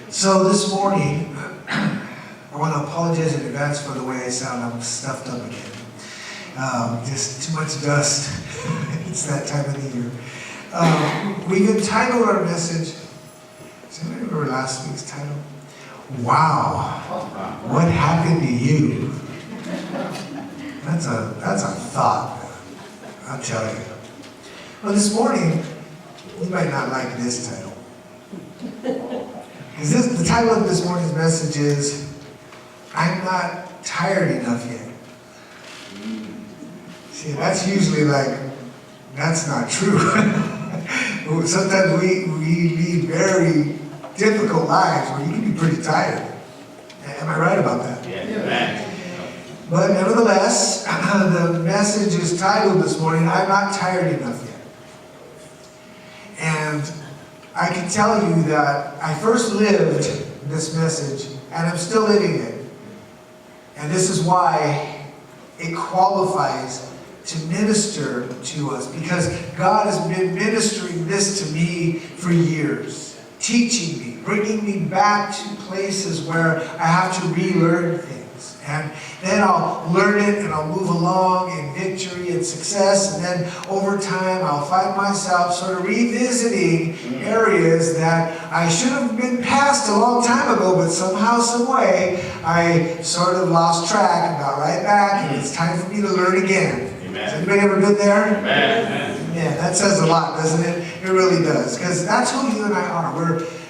So this morning, I want to apologize in advance for the way I sound. I'm stuffed up again. Just too much dust. It's that time of the year. We've entitled our message, does anybody remember last week's title? Wow, what happened to you? That's a thought, I'll tell you. Well, this morning, you might not like this title. Because the title of this morning's message is, I'm not tired enough yet. See, that's usually like, that's not true. Sometimes we lead very difficult lives where you can be pretty tired. Am I right about that? Yeah. But nevertheless, the message is titled this morning, I'm not tired enough yet. And I can tell you that I first lived this message, and I'm still living it. And this is why it qualifies to minister to us, because God has been ministering this to me for years, teaching me, bringing me back to places where I have to relearn things. And then I'll learn it and I'll move along in victory and success. And then over time, I'll find myself sort of revisiting areas that I should have been past a long time ago, but somehow, some way, I sort of lost track and got right back. And it's time for me to learn again. Has anybody ever been there? Amen. Yeah, that says a lot, doesn't it? It really does. Because that's who you and I are.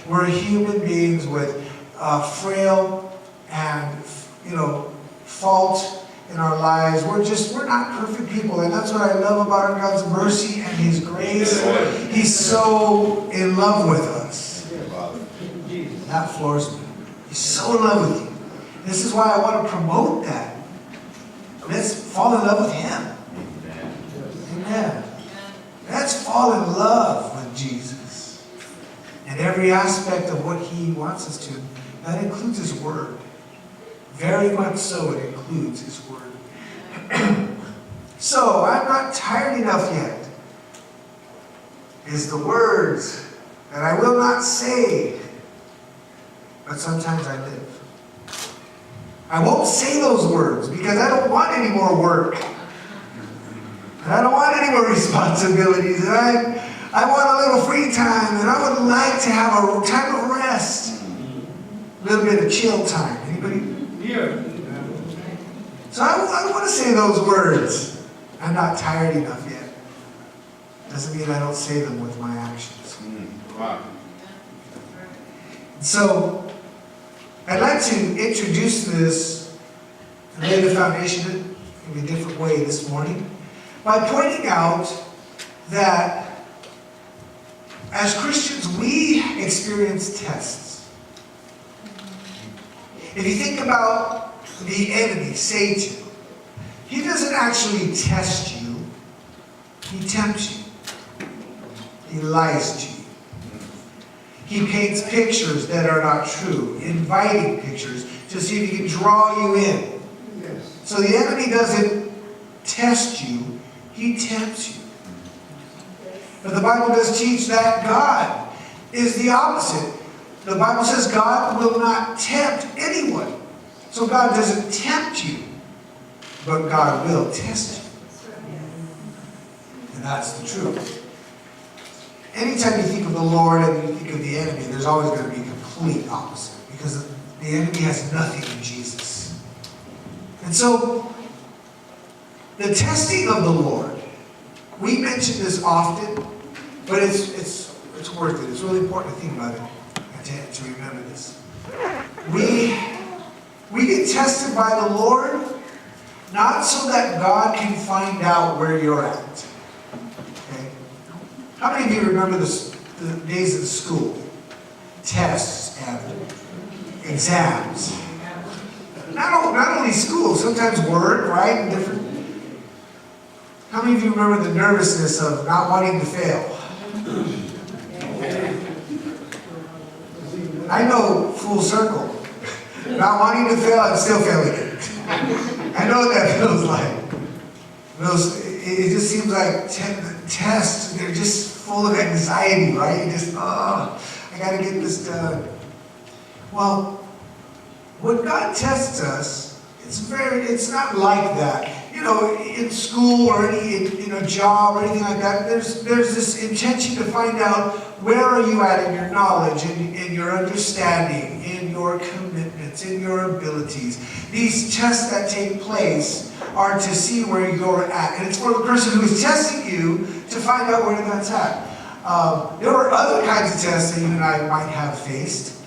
We're human beings with frail and, fault in our lives. We're not perfect people. And that's what I love about our God's mercy and His grace. He's so in love with us. That floors me. He's so in love with you. This is why I want to promote that. Let's fall in love with Him. Amen. Let's fall in love with Jesus. And every aspect of what He wants us to. That includes His Word. Very much so, it includes His Word. So, I'm not tired enough yet. Is the words that I will not say, but sometimes I live. I won't say those words because I don't want any more work. And I don't want any more responsibilities. And I want a little free time. And I would like to have a time of rest. A little bit of chill time. Anybody? Here. So I don't want to say those words. I'm not tired enough yet. Doesn't mean I don't say them with my actions. Wow. So I'd like to introduce this and lay the foundation in a different way this morning, by pointing out that as Christians, we experience tests. If you think about the enemy, Satan, he doesn't actually test you. He tempts you. He lies to you. He paints pictures that are not true, inviting pictures to see if he can draw you in. So the enemy doesn't test you. He tempts you. But the Bible does teach that God is the opposite. The Bible says God will not tempt anyone. So God doesn't tempt you, but God will test you. And that's the truth. Anytime you think of the Lord and you think of the enemy, there's always going to be a complete opposite. Because the enemy has nothing in Jesus. And so, the testing of the Lord, we mention this often, but it's worth it. It's really important to think about it and to remember this. We get tested by the Lord, not so that God can find out where you're at. Okay? How many of you remember the days of school? Tests and exams. Not only school, sometimes work, right? And different. How many of you remember the nervousness of not wanting to fail? I know full circle. Not wanting to fail and still failing it. I know what that feels like. It just seems like tests, they're just full of anxiety, right? You just, I gotta get this done. Well, when God tests us, it's not like that. You know, in school or in a job or anything like that, there's this intention to find out where are you at in your knowledge, in your understanding, in your commitments, in your abilities. These tests that take place are to see where you're at. And it's for the person who is testing you to find out where that's at. There were other kinds of tests that you and I might have faced.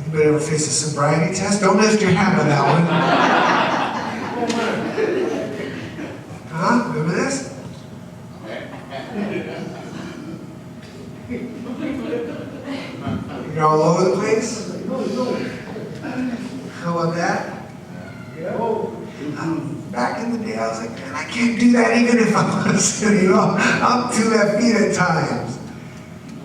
Anybody ever faced a sobriety test? Don't lift your hand on that one. Huh? Remember this? You're all over the place? How about that? Back in the day, I was like, man, I can't do that even if I was, I'm 2 left feet at times.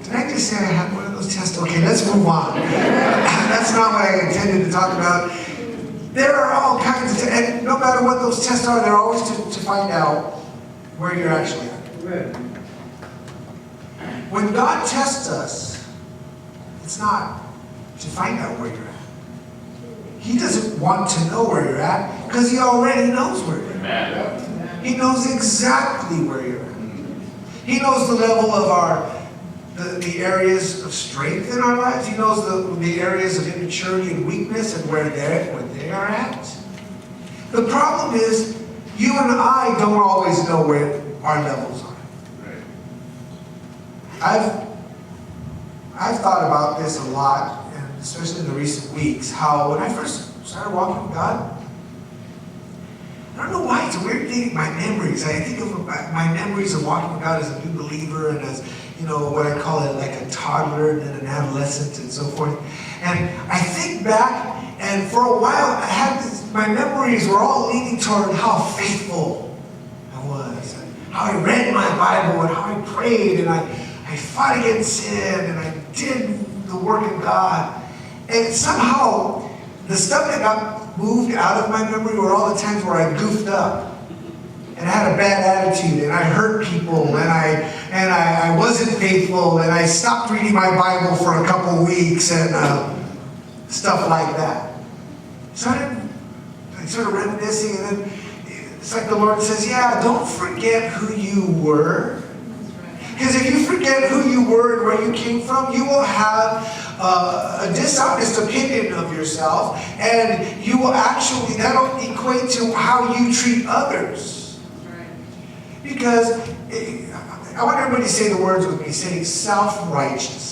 Did I just say I had one of those tests? Okay, let's move on. That's not what I intended to talk about. There are all kinds of tests, and no matter what those tests are, they're always to find out where you're actually at. When God tests us, it's not to find out where you're at. He doesn't want to know where you're at because He already knows where you're at. He knows exactly where you're at. He knows the level of the areas of strength in our lives. He knows the areas of immaturity and weakness and where they are at. The problem is, you and I don't always know where our levels are. I've thought about this a lot, and especially in the recent weeks, how when I first started walking with God, I don't know why, it's a weird thing, my memories. I think of my memories of walking with God as a new believer and as, what I call it, like a toddler and then an adolescent and so forth. And I think back, and for a while, my memories were all leaning toward how faithful I was, and how I read my Bible, and how I prayed, and I fought against sin, and I did the work of God. And somehow, the stuff that got moved out of my memory were all the times where I goofed up and had a bad attitude, and I hurt people, and I wasn't faithful, and I stopped reading my Bible for a couple weeks, and stuff like that. So I started reminiscing, and then it's like the Lord says, yeah, don't forget who you were. Because if you forget who you were and where you came from, you will have a dishonest opinion of yourself, and you will that'll equate to how you treat others. Because I want everybody to say the words with me, saying self-righteous.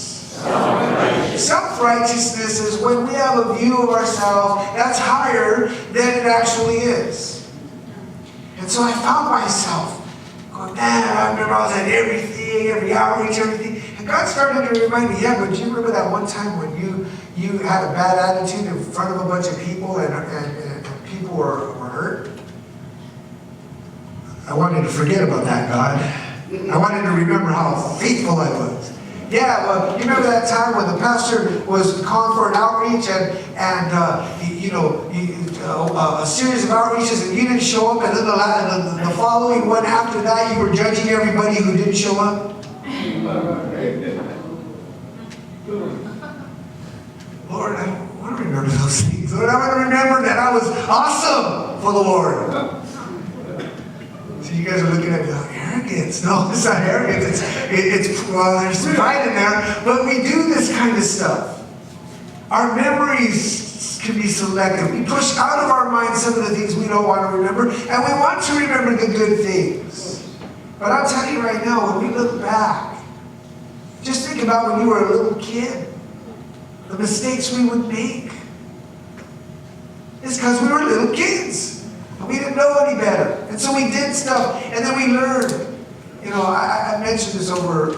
Self-righteousness is when we have a view of ourselves that's higher than it actually is. And so I found myself going, man, I remember I was at everything, every outreach, everything. And God started to remind me, yeah, but do you remember that one time when you had a bad attitude in front of a bunch of people and people were hurt? I wanted to forget about that, God. I wanted to remember how faithful I was. Yeah, well, you remember that time when the pastor was calling for an outreach and a series of outreaches and you didn't show up, and then the following one after that you were judging everybody who didn't show up? Lord, I want to remember those things. Lord, I want to remember that I was awesome for the Lord. So you guys are looking at me like, arrogance. No, it's not arrogance. Well, there's some pride in there, but we do this kind of stuff. Our memories can be selective. We push out of our minds some of the things we don't want to remember, and we want to remember the good things. But I'll tell you right now, when we look back, just think about when you were a little kid, the mistakes we would make. It's because we were little kids. And we didn't know any better. And so we did stuff, and then we learned. I mentioned this over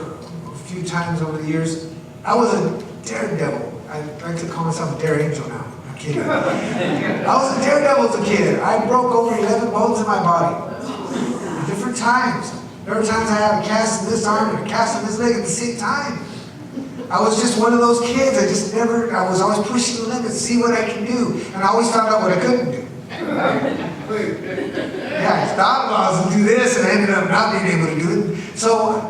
a few times over the years. I was a daredevil. I like to call myself a dare angel now. I'm kidding. I was a daredevil as a kid. I broke over 11 bones in my body. At different times. There were times I had a cast in this arm and a cast in this leg at the same time. I was just one of those kids. I was always pushing the limits, see what I can do. And I always found out what I couldn't do. Yeah, I thought I was going to do this, and I ended up not being able to do it. So,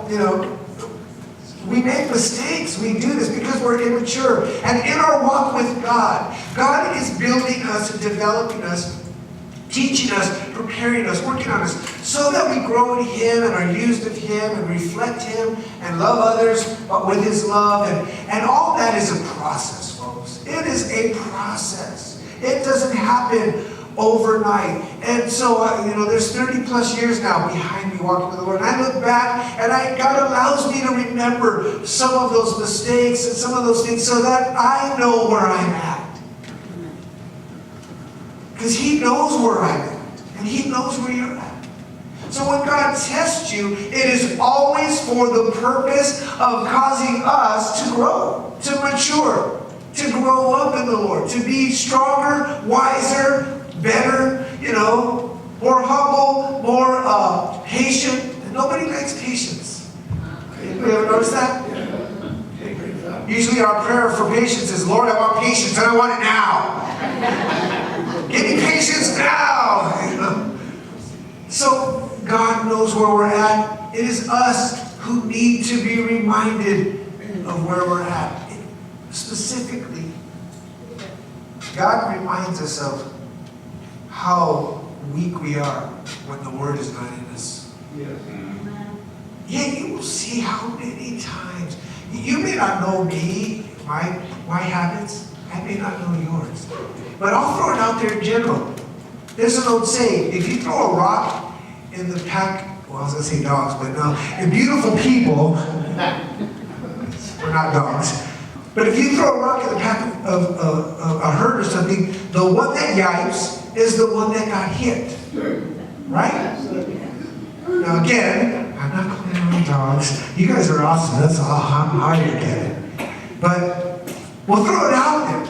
We make mistakes. We do this because we're immature. And in our walk with God, God is building us and developing us, teaching us, preparing us, working on us, so that we grow in Him and are used of Him and reflect Him and love others with His love. And all that is a process, folks. It is a process. It doesn't happen overnight. And so, there's 30 plus years now behind me walking with the Lord. And I look back and God allows me to remember some of those mistakes and some of those things so that I know where I'm at. Because He knows where I'm at. And He knows where you're at. So when God tests you, it is always for the purpose of causing us to grow, to mature, to grow up in the Lord, to be stronger, wiser, better, more humble, more patient. And nobody likes patience. Anybody ever notice that? Usually our prayer for patience is, Lord, I want patience and I want it now. Give me patience now. So God knows where we're at. It is us who need to be reminded of where we're at. Specifically, God reminds us of how weak we are when the Word is not in us. Yes. Yet you will see how many times, you may not know me, my habits, I may not know yours. But I'll throw it out there in general. There's an old saying, if you throw a rock in the pack, well I was going to say dogs, but no, in beautiful people, we're not dogs. But if you throw a rock in the pack of a herd or something, the one that yipes is the one that got hit. Right? Now again, I'm not calling dogs. You guys are awesome. That's how you get it. But we'll throw it out there.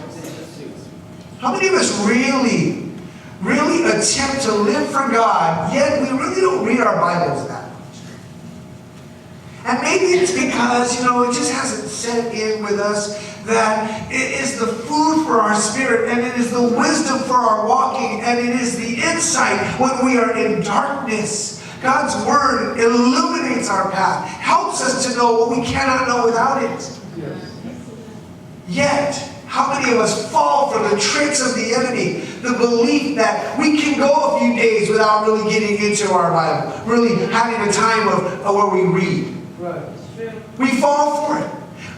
How many of us really attempt to live for God, yet we really don't read our Bibles that much? And maybe it's because, it just hasn't set in with us that it is the food for our spirit, and it is the wisdom for our walking, and it is the insight when we are in darkness. God's Word illuminates our path, helps us to know what we cannot know without it. Yes. Yet, how many of us fall for the tricks of the enemy? The belief that we can go a few days without really getting into our Bible, really having a time of where we read. Right. We fall for it.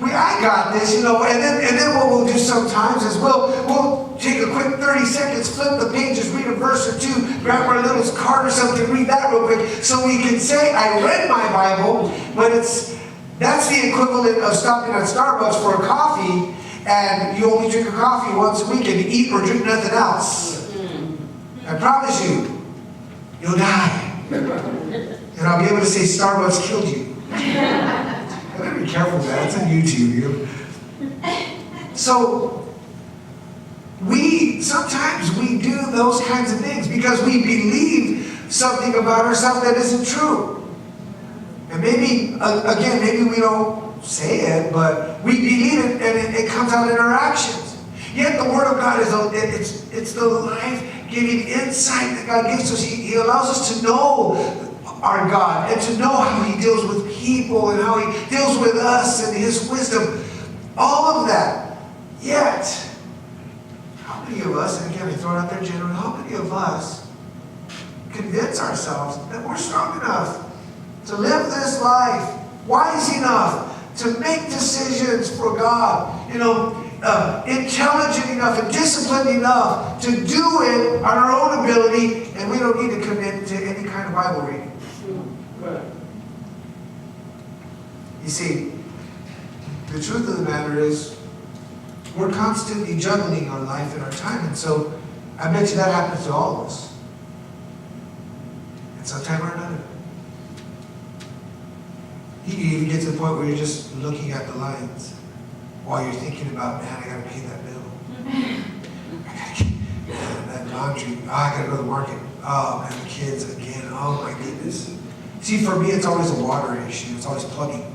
I got this, and then what we'll do sometimes is we'll take a quick 30 seconds, flip the pages, read a verse or two, grab our little card or something, read that real quick, so we can say, I read my Bible, but that's the equivalent of stopping at Starbucks for a coffee, and you only drink a coffee once a week and eat or drink nothing else. I promise you, you'll die. And I'll be able to say Starbucks killed you. I gotta be careful with that. It's on YouTube. So, sometimes we do those kinds of things because we believe something about ourselves that isn't true. And maybe we don't say it, but we believe it and it comes out in our actions. Yet the Word of God it's the life-giving insight that God gives us. He allows us to know our God and to know how He deals with people and how He deals with us and His wisdom. All of that. Yet, how many of us, and again I throw it out there generally, how many of us convince ourselves that we're strong enough to live this life, wise enough to make decisions for God, intelligent enough and disciplined enough to do it on our own ability, and we don't need to commit to any kind of Bible reading. Right. You see, the truth of the matter is, we're constantly juggling our life and our time, and so I bet you that happens to all of us. At some time or another. You even get to the point where you're just looking at the lines while you're thinking about, man, I gotta pay that bill. I gotta get that laundry. Oh, I gotta go to the market. Oh man, the kids again. Oh my goodness. See, for me, it's always a water issue. It's always plugging.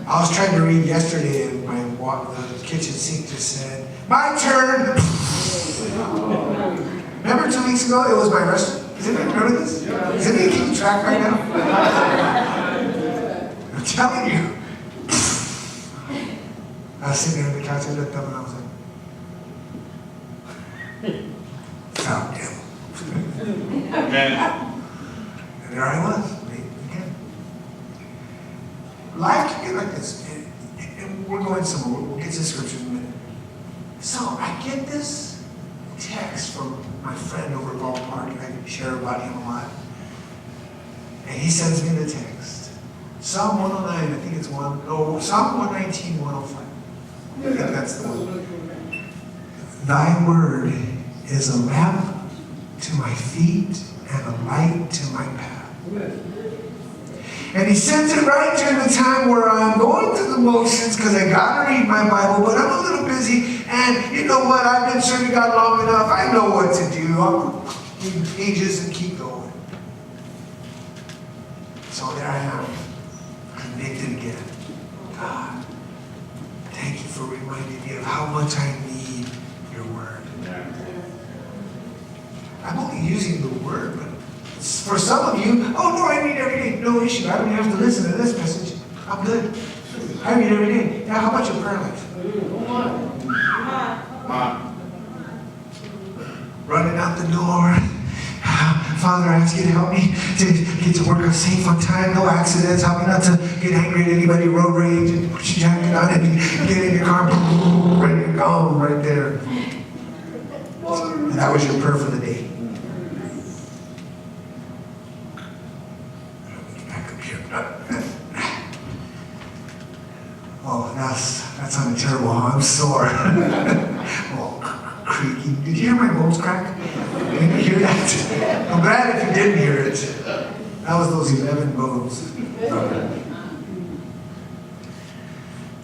I was trying to read yesterday, and the kitchen sink just said, "My turn." Remember 2 weeks ago? It was my restaurant. Does anybody remember this? Does anybody keep track right now? I'm telling you. I was sitting there on the couch, I looked up and I was like, foul devil. Amen. And there I was, again. Life can get like this. And we're going somewhere. We'll get to the scripture in a minute. So I get this text from my friend over at Ballpark, and I share about him a lot. And he sends me the text. Psalm 109, I think it's Psalm 119, 105. I think that's the one. Thy word is a lamp to my feet and a light to my path. And he sends it right during the time where I'm going through the motions because I gotta read my Bible, but I'm a little busy. And you know what? I've been serving God long enough. I know what to do. I'll read pages and keep going. So there I am, convicted again. God, thank you for reminding me of how much I need your word. I'm only using the word, but for some of you, oh no, I read every day. No issue. I don't even have to listen to this message. I'm good. I read every day. Now, how about your prayer life? Running out the door. Father, I ask you to help me to get to work safe on time, no accidents. Help me not to get angry at anybody, road rage, and put your jacket on and get in your car, ready to go right there. And that was your prayer for the day. Back up here. Oh, that's on a terrible. I'm sore. Oh, creaky. Did you hear my bones crack? Did you hear that? I'm glad if you didn't hear it. That was those 11 bones.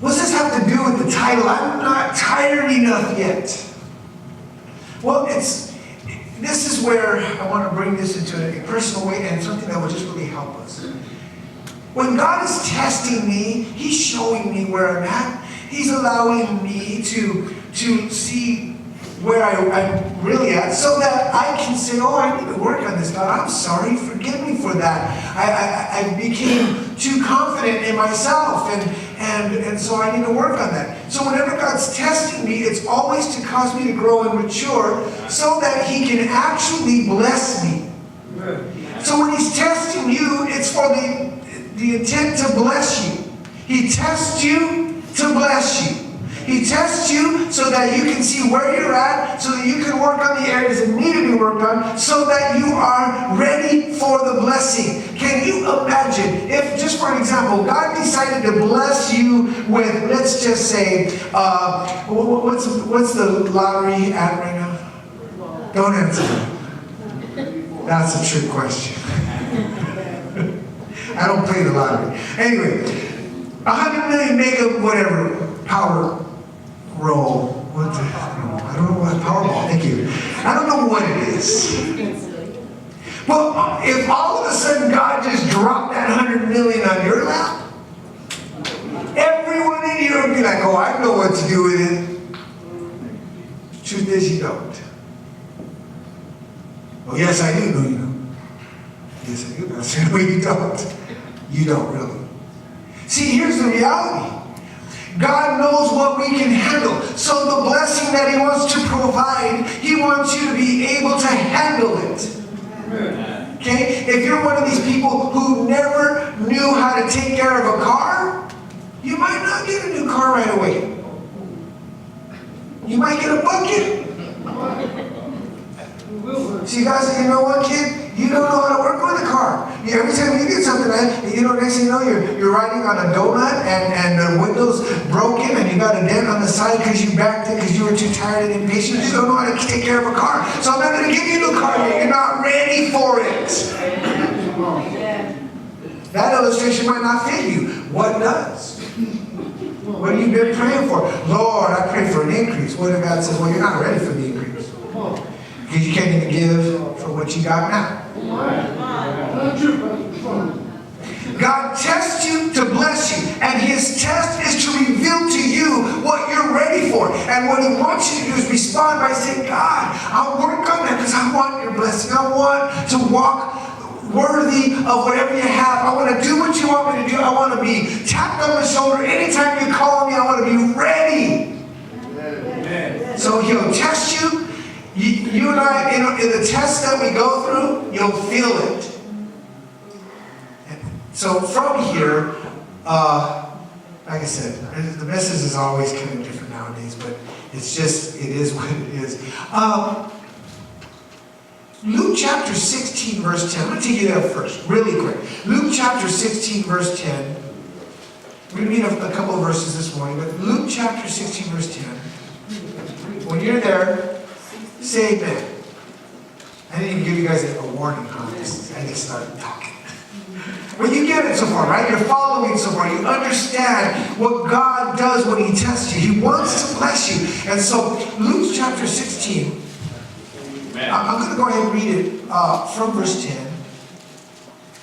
What's this have to do with the title? I'm not tired enough yet. Well, this is where I want to bring this into a personal way and something that will just really help us. When God is testing me, He's showing me where I'm at. He's allowing me to see where I'm really at so that I can say, oh, I need to work on this, God. I'm sorry. Forgive me for that. I became too confident in myself, and so I need to work on that. So whenever God's testing me, it's always to cause me to grow and mature so that He can actually bless me. So when He's testing you, it's for the intent to bless you. He tests you to bless you. He tests you so that you can see where you're at, so that you can work on the areas that need to be worked on, so that you are ready for the blessing. Can you imagine if, just for an example, God decided to bless you with, let's just say, what's the lottery at right now? Don't answer. That's a trick question. I don't play the lottery. Anyway, 100 million mega whatever power roll. What the, I don't know what Powerball. Thank you. I don't know what it is. Well, if all of a sudden God just dropped that 100 million on your lap, everyone in here would be like, "Oh, I know what to do with it." Truth is, you don't. Oh, yes, I do. No, you don't. Yes, I do. I said, no, you don't. You don't really. See, here's the reality. God knows what we can handle. So the blessing that He wants to provide, He wants you to be able to handle it. Okay? If you're one of these people who never knew how to take care of a car, you might not get a new car right away. You might get a bucket. So you guys say, you know what, kid? You don't know how to work on a car. Every time you get something, next thing you know, you're riding on a donut and the window's broken and you got a dent on the side because you backed it because you were too tired and impatient. You just don't know how to take care of a car. So I'm not going to give you a new car yet. You're not ready for it. That illustration might not fit you. What does? What have you been praying for? Lord, I pray for an increase. What if God says, well, you're not ready for the increase? Because you can't even give for what you got now. God tests you to bless you, and His test is to reveal to you what you're ready for. And what He wants you to do is respond by saying, God, I'll work on that because I want your blessing. I want to walk worthy of whatever you have. I want to do what you want me to do. I want to be tapped on the shoulder. Anytime you call me, I want to be ready. Amen. So he'll test you. You and I, in the test that we go through, you'll feel it. So from here, like I said, the message is always kind of different nowadays, but it's just, it is what it is. Luke chapter 16, verse 10. I'm going to take you there first, really quick. Luke chapter 16, verse 10. We're going to read a couple of verses this morning, but Luke chapter 16, verse 10. When you're there, say amen. I didn't even give you guys a warning on this. I just started talking. Well, you get it so far, right? You're following so far. You understand what God does when He tests you. He wants to bless you. And so, Luke chapter 16, I'm going to go ahead and read it from verse 10.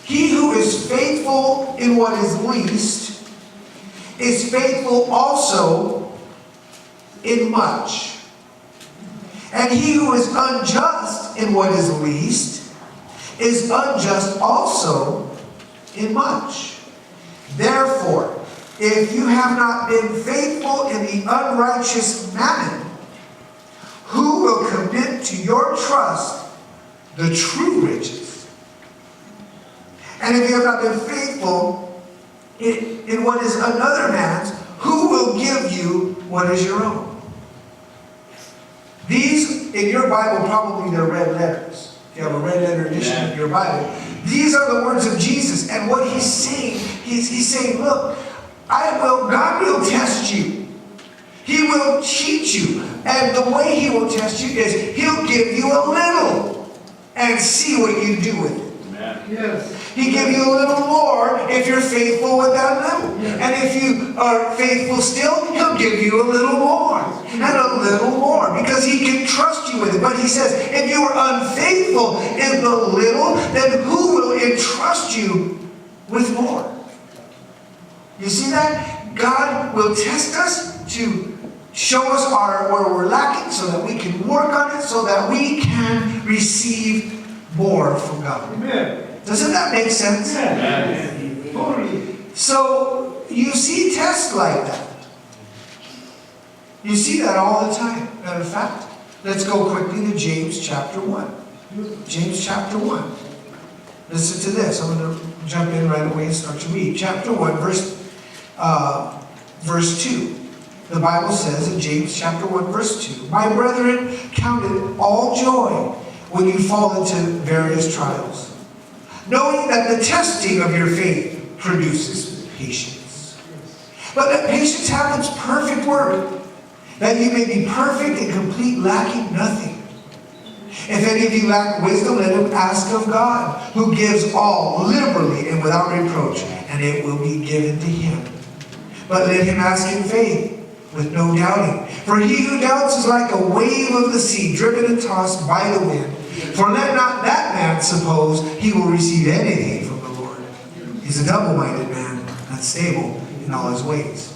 He who is faithful in what is least is faithful also in much. And he who is unjust in what is least is unjust also in much. Therefore, if you have not been faithful in the unrighteous mammon, who will commit to your trust the true riches? And if you have not been faithful in what is another man's, who will give you what is your own? These, in your Bible, probably they're red letters. If you have a red letter edition of your Bible, these are the words of Jesus. And what He's saying, He's saying, look, God will test you. He will cheat you. And the way He will test you is He'll give you a little and see what you do with it. Amen. Yes. He give you a little more if you're faithful with that little. Yes. And if you are faithful still, He'll give you a little more. And a little more. Because He can trust you with it. But He says, if you are unfaithful in the little, then who will entrust you with more? You see that? God will test us to show us where we're lacking so that we can work on it, so that we can receive more from God. Amen. Doesn't that make sense? Amen. So you see tests like that. You see that all the time. Matter of fact, let's go quickly to James chapter 1. James chapter 1. Listen to this. I'm going to jump in right away and start to read. Chapter 1, verse 2. The Bible says in James chapter 1, verse 2, my brethren, count it all joy when you fall into various trials, knowing that the testing of your faith produces patience. But that patience have its perfect work, that you may be perfect and complete, lacking nothing. If any of you lack wisdom, let him ask of God, who gives all liberally and without reproach, and it will be given to him. But let him ask in faith, with no doubting. For he who doubts is like a wave of the sea, driven and tossed by the wind. For let not that man suppose he will receive anything from the Lord. He's a double-minded man, unstable in all his ways.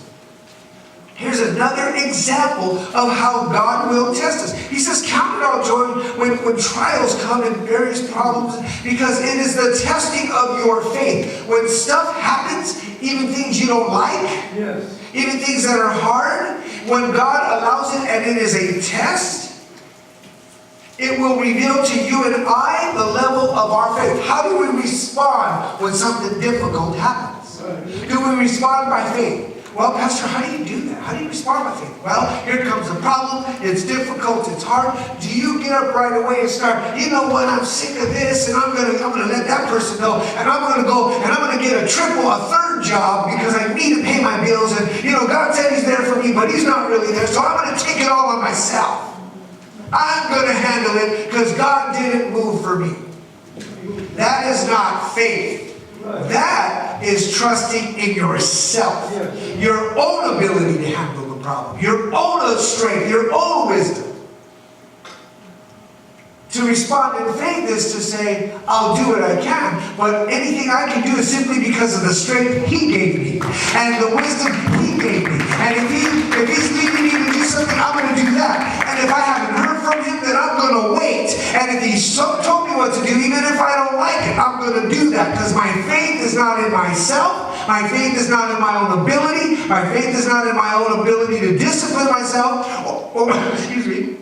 Here's another example of how God will test us. He says, count it all joy when trials come and various problems, because it is the testing of your faith. When stuff happens, even things you don't like, yes, even things that are hard, when God allows it and it is a test, it will reveal to you and I the level of our faith. How do we respond when something difficult happens? Do we respond by faith? Well, Pastor, how do you do that? How do you respond by faith? Well, here comes the problem. It's difficult. It's hard. Do you get up right away and start, you know what, I'm sick of this, and I'm gonna let that person know, and I'm gonna go and I'm gonna get a third job because I need to pay my bills, and God said He's there for me, but He's not really there, so I'm gonna take it all on myself. I'm gonna handle it because God didn't move for me. That is not faith. That is trusting in yourself, your own ability to handle the problem, your own strength, your own wisdom. To respond in faith is to say, I'll do what I can, but anything I can do is simply because of the strength He gave me and the wisdom He gave me. And if He's leading me to do something, I'm going to do that. And if I haven't heard from Him, then I'm going to wait. And if He told me what to do, even if I don't like it. I'm going to do that because my faith is not in myself. My faith is not in my own ability. My faith is not in my own ability to discipline myself, excuse me,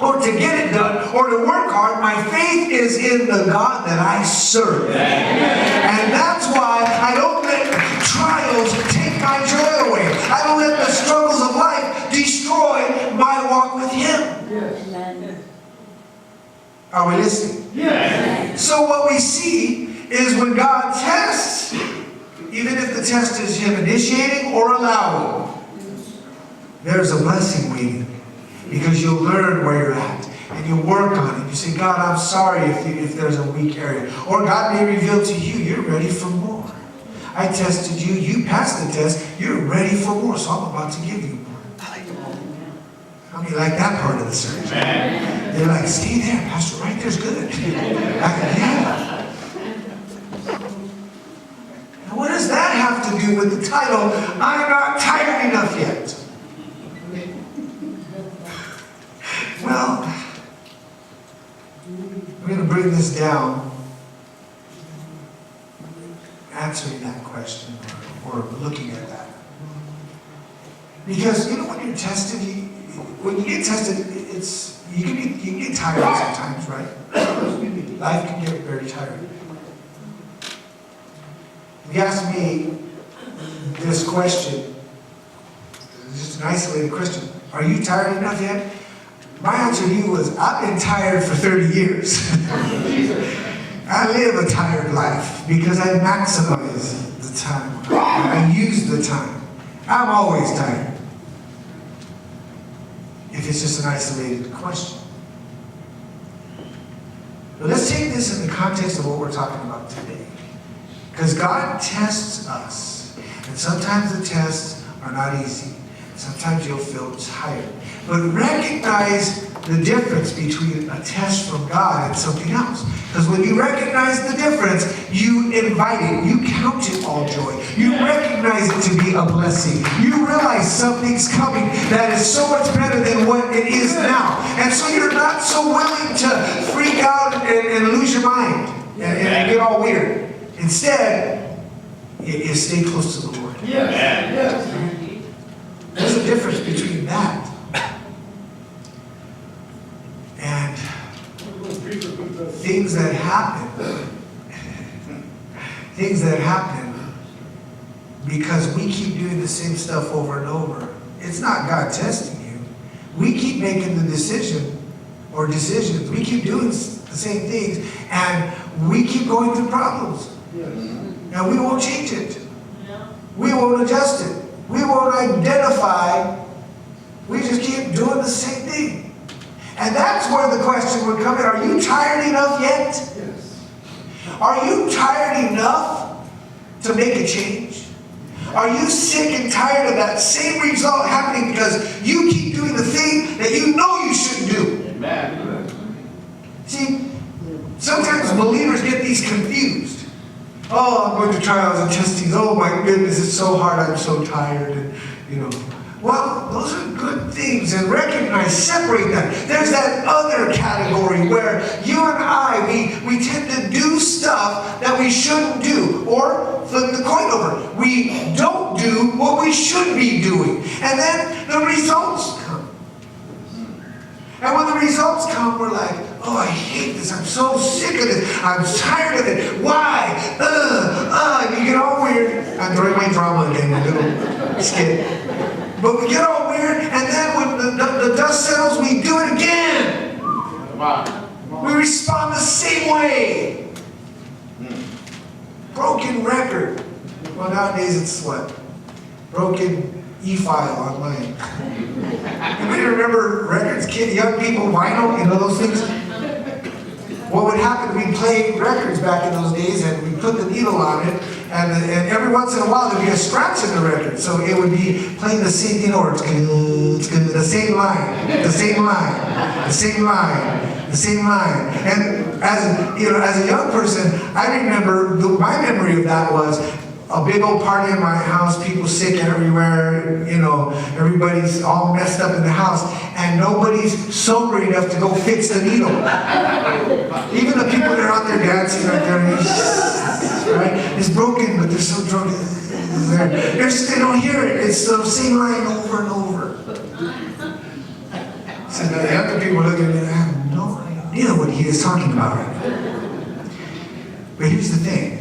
or to get it done, or to work hard. My faith is in the God that I serve. And that's why I don't let trials take my joy away. I don't let the struggles of life destroy my walk with Him. Are we listening? Yes. So what we see is when God tests, even if the test is Him initiating or allowing, there's a blessing waiting. Because you'll learn where you're at. And you work on it. You say, God, I'm sorry if there's a weak area. Or God may reveal to you, you're ready for more. I tested you. You passed the test. You're ready for more. So I'm about to give you more. How many like that part of the sermon? They're like, stay there, Pastor. Right there's good. Yeah. Now, what does that have to do with the title, I'm not tired enough yet? Well, we're going to bring this down, answering that question or looking at that. Because, you know, when you're tested, when you get tested, you can get tired sometimes, right? Life can get very tired. If you ask me this question, just an isolated question, are you tired enough yet? My answer to you was, I've been tired for 30 years. I live a tired life because I maximize the time. I use the time. I'm always tired. If it's just an isolated question. But let's take this in the context of what we're talking about today. Because God tests us. And sometimes the tests are not easy. Sometimes you'll feel tired. But recognize the difference between a test from God and something else. Because when you recognize the difference, you invite it. You count it all joy. You recognize it to be a blessing. You realize something's coming that is so much better than what it is now. And so you're not so willing to freak out and lose your mind and get all weird. Instead, you stay close to the Lord. Yes. There's a difference between that and things that happen. Things that happen because we keep doing the same stuff over and over. It's not God testing you. We keep making the decisions. We keep doing the same things, and we keep going through problems. And we won't change it. We won't adjust it. We won't identify. We just keep doing the same thing. And that's where the question would come in. Are you tired enough yet? Yes. Are you tired enough to make a change? Are you sick and tired of that same result happening because you keep doing the thing that you know you shouldn't do? Amen. See, sometimes believers get these confused. Oh, I'm going through trials and testings. Oh my goodness, it's so hard. I'm so tired. And, well, those are good things. And recognize, separate them. There's that other category where you and I, we tend to do stuff that we shouldn't do. Or flip the coin over. We don't do what we should be doing. And then the results come. And when the results come, we're like, oh, I hate this. I'm so sick of this. I'm tired of it. Why? And you get all weird. I'm throwing my drama again, a little skit. But we get all weird, and then when the dust settles, we do it again. Wow. We respond the same way. Broken record. Well, nowadays it's what? Broken e-file online. Anybody remember records, young people, vinyl, those things? What would happen, we'd play records back in those days, and we'd put the needle on it, and every once in a while there'd be a scratch in the record, so it would be playing the same, it's good, the same line, the same line, the same line, the same line. And as a young person, I remember, my memory of that was, a big old party in my house, people sick everywhere, you know, everybody's all messed up in the house, and nobody's sober enough to go fix the needle. Even the people that are out there dancing right there, right? It's broken, but they're so drunk. They don't hear it. It's the same line over and over. So the other people look at me and I have no idea what he is talking about right now. But here's the thing.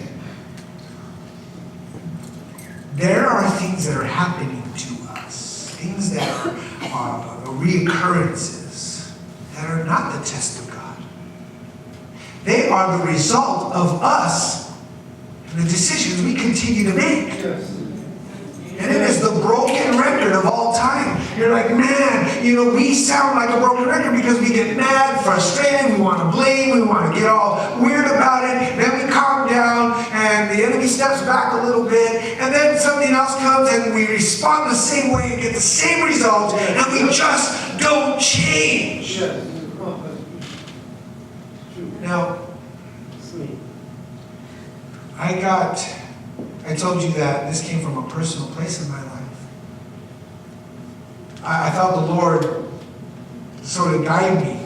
There are things that are happening to us, things that are reoccurrences that are not the test of God. They are the result of us and the decisions we continue to make. And it is the broken record of all time. You're like, man, you know, we sound like a broken record because we get mad, frustrated, we want to blame, we want to get all weird about it, then we calm down, and the enemy steps back a little bit, and then something else comes and we respond the same way and get the same results, and we just don't change. Now, I told you that this came from a personal place in my life. I thought the Lord sort of guided me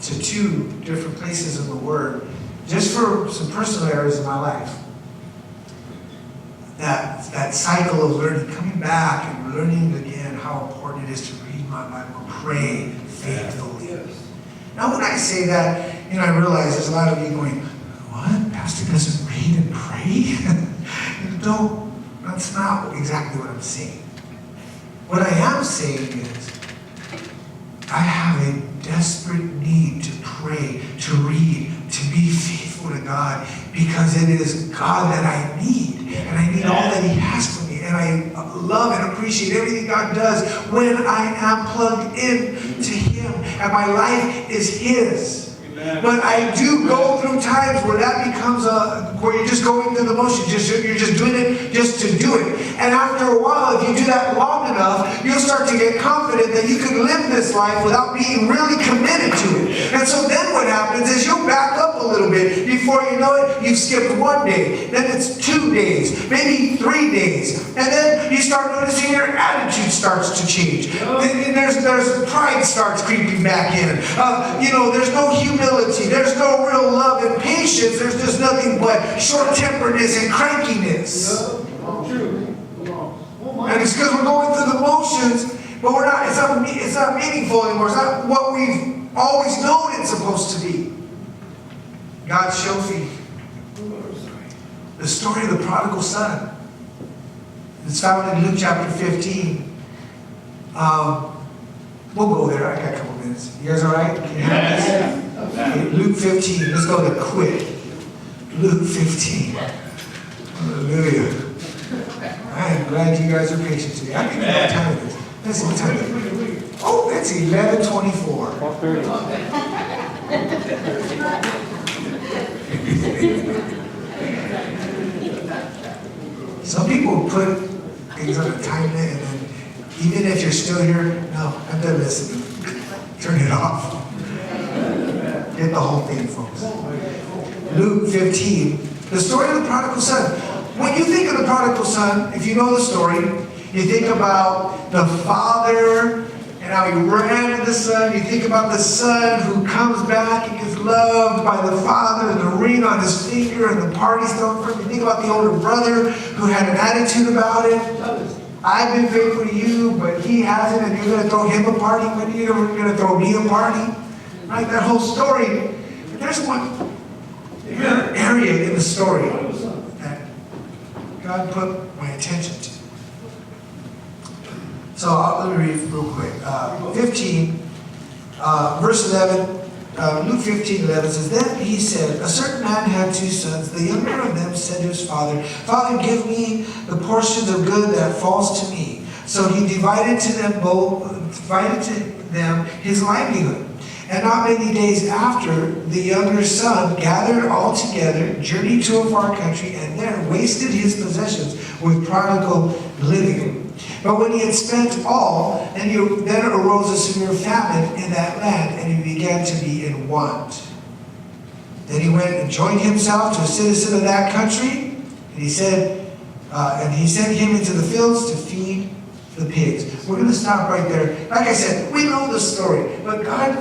to 2 different places in the Word, just for some personal areas in my life. That cycle of learning, coming back and learning again how important it is to read my Bible, pray faithfully. Now when I say that, you know, I realize there's a lot of you going, what? Pastor doesn't read and pray? No, that's not exactly what I'm saying. What I am saying is, I have a desperate need to pray, to read, to be faithful to God, because it is God that I need, and I need all that He has for me, and I love and appreciate everything God does when I am plugged in to Him, and my life is His. But I do go through times where that becomes where you're just going through the motions. You're just doing it just to do it. And after a while, if you do that long enough, you'll start to get confident that you can live this life without being really committed to it. And so then what happens is you'll back up a little bit. Before you know it, you've skipped 1 day. Then it's 2 days, maybe 3 days. And then you start noticing your attitude starts to change. And there's pride starts creeping back in. You know, there's no humility. There's no real love and patience. There's just nothing but short-temperedness and crankiness. And it's because we're going through the motions, but we're not. It's not meaningful anymore. It's not what we've always known it's supposed to be. God shows me the story of the prodigal son. It's found in Luke chapter 15. We'll go there. I got a couple minutes. You guys all right? Can you have this? Okay, Luke 15. Let's go to quick. Luke 15. Hallelujah. I am glad you guys are patient today. I think you know what time it is. Let's see what time it is. Oh, it's 11:24. Some people put things on a time limit, and then even if you're still here, no, I'm done listening. Turn it off. Get the whole thing, folks. Luke 15, the story of the prodigal son. When you think of the prodigal son, if you know the story, you think about the father and how he ran to the son. You think about the son who comes back and gets loved by the father, and the ring on his finger and the party's thrown for him. You think about the older brother who had an attitude about it. I've been faithful to you, but he hasn't, and you're going to throw him a party, but you're going to throw me a party. Right? That whole story. But there's one area in the story that God put my attention to. So let me read real quick. 15, verse 11. Luke 15:11 says, Then he said, a certain man had 2 sons. The younger of them said to his father, Father, give me the portions of good that falls to me. So he divided to them his livelihood. And not many days after, the younger son gathered all together, journeyed to a far country, and there wasted his possessions with prodigal living. But when he had spent all, then arose a severe famine in that land, and he began to be in want. Then he went and joined himself to a citizen of that country, And he said, and he sent him into the fields to feed the pigs. We're going to stop right there. Like I said, we know the story, but God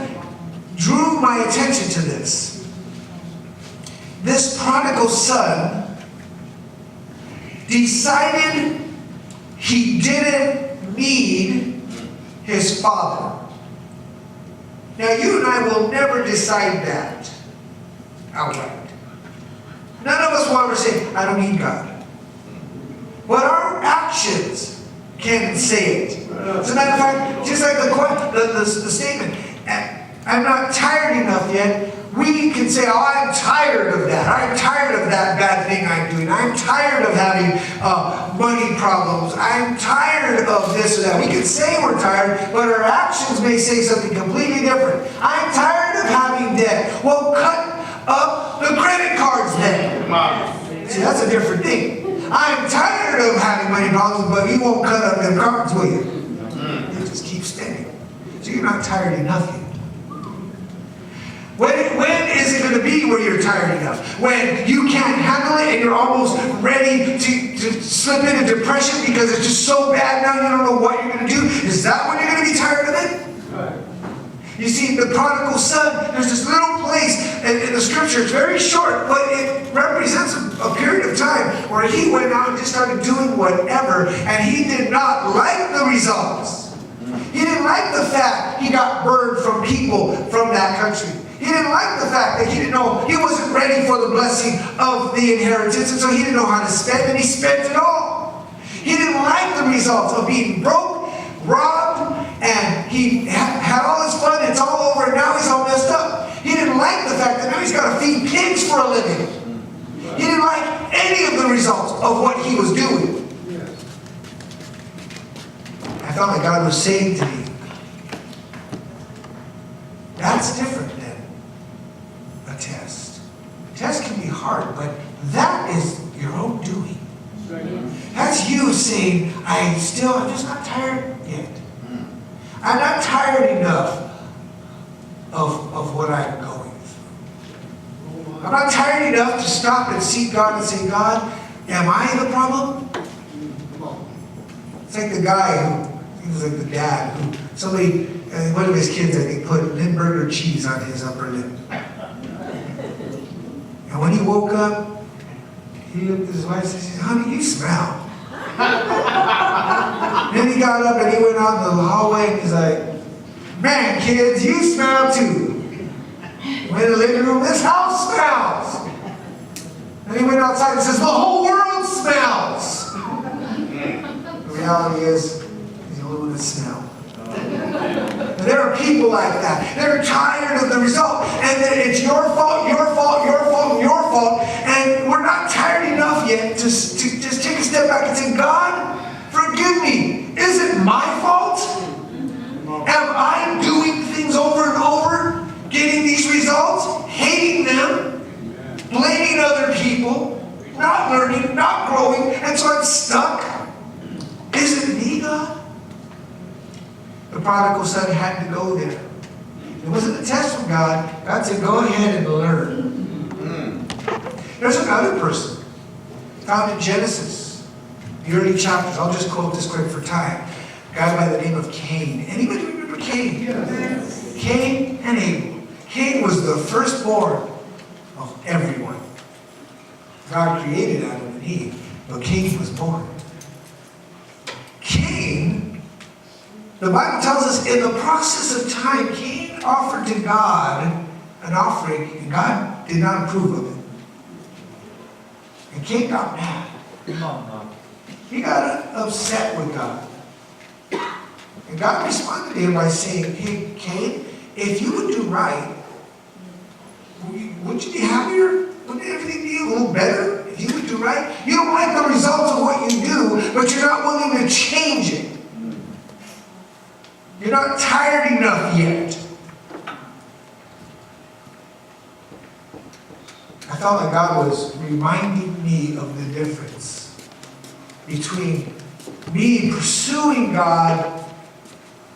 drew my attention to this. This prodigal son decided he didn't need his father. Now, you and I will never decide that outright. None of us will ever say, I don't need God. But our actions can say it. As a matter of fact, just like the statement, I'm not tired enough yet, we can say, oh, I'm tired of that. I'm tired of that bad thing I'm doing. I'm tired of having money problems. I'm tired of this or that. We can say we're tired, but our actions may say something completely different. I'm tired of having debt. Well, cut up the credit cards then. See, that's a different thing. I'm tired of having money problems, but you won't cut up them cards, will you? You just keep spending. So you're not tired enough yet. When is it going to be where you're tired enough? When you can't handle it and you're almost ready to slip into depression because it's just so bad now you don't know what you're going to do? Is that when you're going to be tired of it? You see, the prodigal son, there's this little place in the scripture, it's very short, but it represents a period of time where he went out and just started doing whatever, and he did not like the results. He didn't like the fact he got burned from people from that country. He didn't like the fact that he didn't know, he wasn't ready for the blessing of the inheritance, and so he didn't know how to spend, and he spent it all. He didn't like the results of being broke, robbed, and he had all his fun, it's all over, and now he's all messed up. He didn't like the fact that now he's got to feed pigs for a living. He didn't like any of the results of what he was doing. I felt like God was saying to me, that's different than a test. A test can be hard, but that is your own doing. That's you saying, I'm just not tired yet. I'm not tired enough of what I'm going through. I'm not tired enough to stop and seek God and say, God, am I the problem? It's like the guy he was like the dad, who one of his kids, I think, put Limburger cheese on his upper lip. And when he woke up, he looked at his wife and said, honey, you smell. Then he got up and he went out in the hallway and he's like, man, kids, you smell too. He went in the living room, this house smells. And he went outside and says, the whole world smells. The reality is, he's the only one that smells. And there are people like that. They're tired of the result. And then it's your fault, your fault, your fault, your fault. And we're not tired enough yet to just take a step back and say, God, forgive me. Is it my fault? Am I doing things over and over, getting these results, hating them, blaming other people, not learning, not growing, and so I'm stuck? Is it me, God? The prodigal son had to go there. It wasn't a test from God. God said, go ahead and learn. There's another person found in Genesis, the early chapters. I'll just quote this quick for time. A guy by the name of Cain. Anybody remember Cain? Yes. Cain and Abel. Cain was the firstborn of everyone. God created Adam and Eve, but Cain was born. Cain, the Bible tells us, in the process of time, Cain offered to God an offering, and God did not approve of it. And Cain got mad. He got upset with God. And God responded to him by saying, hey, Cain, if you would do right, wouldn't you be happier? Wouldn't everything be a little better if you would do right? You don't like the results of what you do, but you're not willing to change it. You're not tired enough yet. I felt like God was reminding me of the difference between me pursuing God,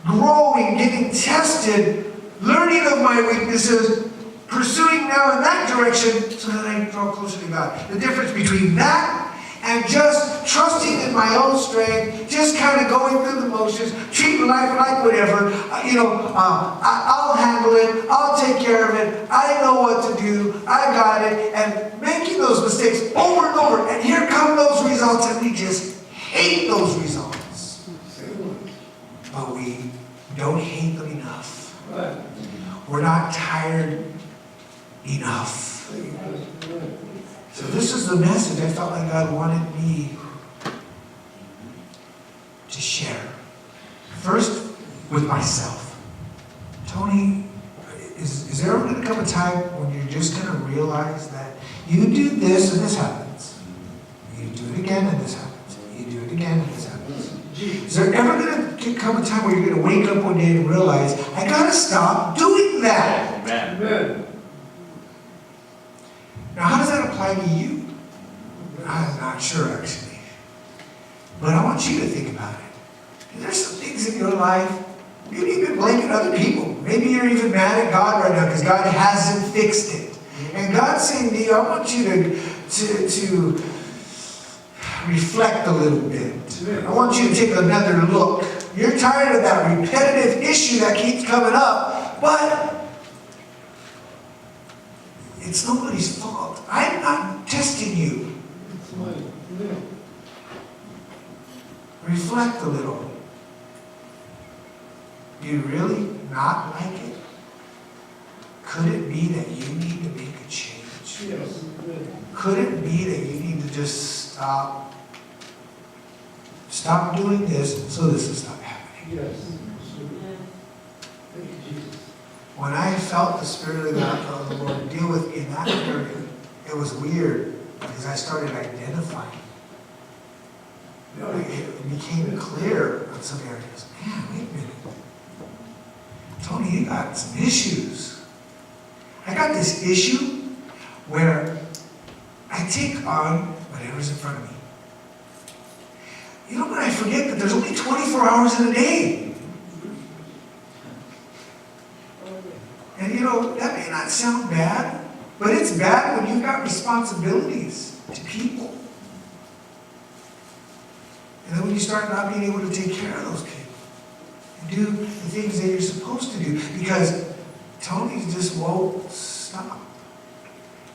growing, getting tested, learning of my weaknesses, pursuing now in that direction so that I can draw closer to God. The difference between that and just trusting in my own strength, just kind of going through the motions, treating life like whatever, I'll handle it, I'll take care of it, I know what to do, I got it, and making those mistakes over and over, and here come those results, and we just hate those results. But we don't hate them enough. We're not tired enough. So this is the message I felt like God wanted me to share. First, with myself. Tony, is there ever going to come a time when you're just going to realize that you do this and this happens? You do it again and this happens. You do it again and this happens. Is there ever going to come a time where you're going to wake up one day and realize, I got to stop doing that? Amen. Now, how does that apply to you? I'm not sure, actually. But I want you to think about it. There's some things in your life, maybe you've been blaming other people. Maybe you're even mad at God right now because God hasn't fixed it. And God's saying to you, I want you to reflect a little bit. I want you to take another look. You're tired of that repetitive issue that keeps coming up, but it's nobody's fault. I'm not testing you. Reflect a little. Do you really not like it? Could it be that you need to make a change? Yes. Could it be that you need to just stop doing this so this will stop happening? Yes. Thank you, Jesus. When I felt the Spirit of God of the Lord deal with me in that area, it was weird because I started identifying. It became clear on some areas. Man, wait a minute. Tony, you got some issues. I got this issue where I take on whatever's in front of me. You know, but I forget that there's only 24 hours in a day. And you know, that may not sound bad, but it's bad when you've got responsibilities to people. And then when you start not being able to take care of those people and do the things that you're supposed to do, because Tony just won't stop.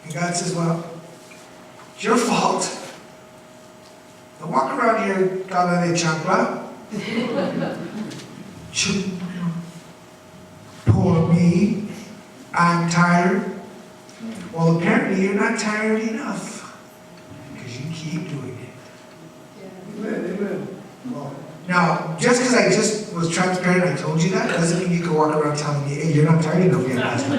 And God says, well, it's your fault. Don't walk around here, cara de chancla. Poor me. I'm tired. Well, apparently you're not tired enough because you keep doing it. Amen. Now, just because I just was transparent, I told you that, doesn't mean you can walk around telling me, hey, you're not tired enough yet, Pastor.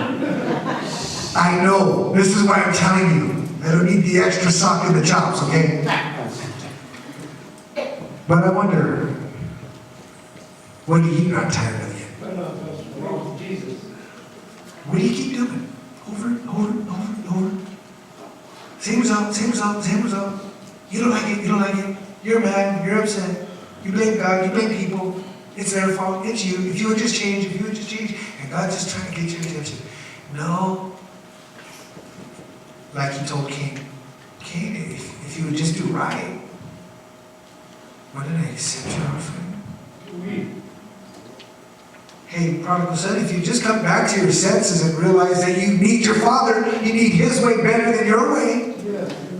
I know. This is why I'm telling you. I don't need the extra sock in the chops, okay? But I wonder, what are you not tired of yet? Jesus. What do you keep doing? Over and over and over and over. Same result, same result, same result. You don't like it, you don't like it. You're mad, you're upset. You blame God, you blame people. It's their fault, it's you. If you would just change, if you would just change. And God's just trying to get your attention. No. Like he told Cain. Cain, if you would just do right, wouldn't I accept your offering? Hey, prodigal son, if you just come back to your senses and realize that you need your father, you need his way better than your way,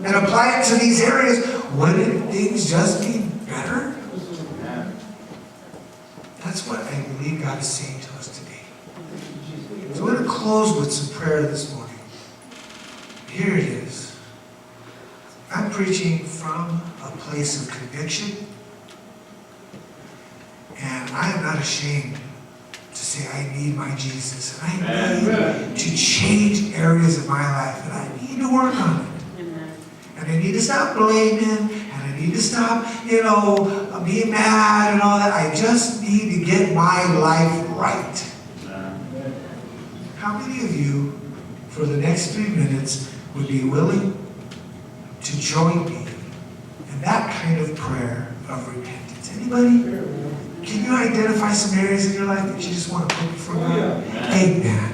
and apply it to these areas, wouldn't things just be better? That's what I believe God is saying to us today. So we're going to close with some prayer this morning. Here it is. I'm preaching from a place of conviction, and I am not ashamed to say I need my Jesus, and I need to change areas of my life, and I need to work on it. Amen. And I need to stop blaming, and I need to stop, being mad and all that. I just need to get my life right. Amen. How many of you, for the next 3 minutes, would be willing to join me in that kind of prayer of repentance? Anybody? Can you identify some areas in your life that you just want to put before God? Amen.